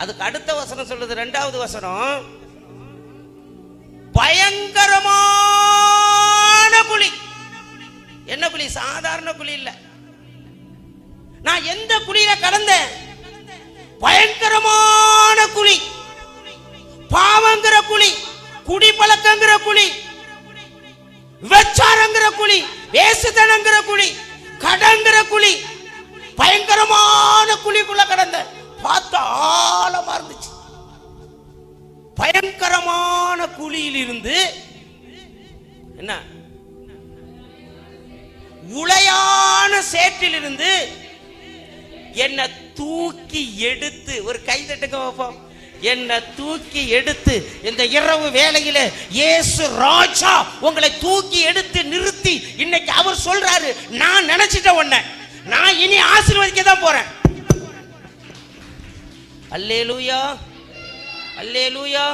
அதுக்கு அடுத்த வசனம் சொல்லுது, 2வது வசனம், பயங்கரமான குழி. என்ன குழி? சாதாரண குழி இல்ல. நான் எந்த குழியில கடந்தேன்? பயங்கரமான குழி. பாவங்கிற குழி, குடிப்பழக்கங்கிற குழி, விபச்சாரங்கிற குழி, வேசுத்தனங்கிற குழி, கடங்கிற குழி, பயங்கரமான குழிக்குள்ள கடந்த. பார்த்தா ஆழமா இருந்துச்சு. பயங்கரமான குழியில் இருந்து என்ன, உளையான சேற்றில் இருந்து என்ன தூக்கி எடுத்து, ஒரு கை தட்டுங்க வைப்போம், என்ன தூக்கி எடுத்து இந்த இரவு வேளையில இயேசு ராஜா உங்களை தூக்கி எடுத்து நிறுத்தி இன்னைக்கு அவர் சொல்றாரு, நான் நினைச்சிட்ட உன்னை நான் இனி ஆசீர்வதிக்க தான் போறேன். அல்லேலூயா, அல்லேலூயா.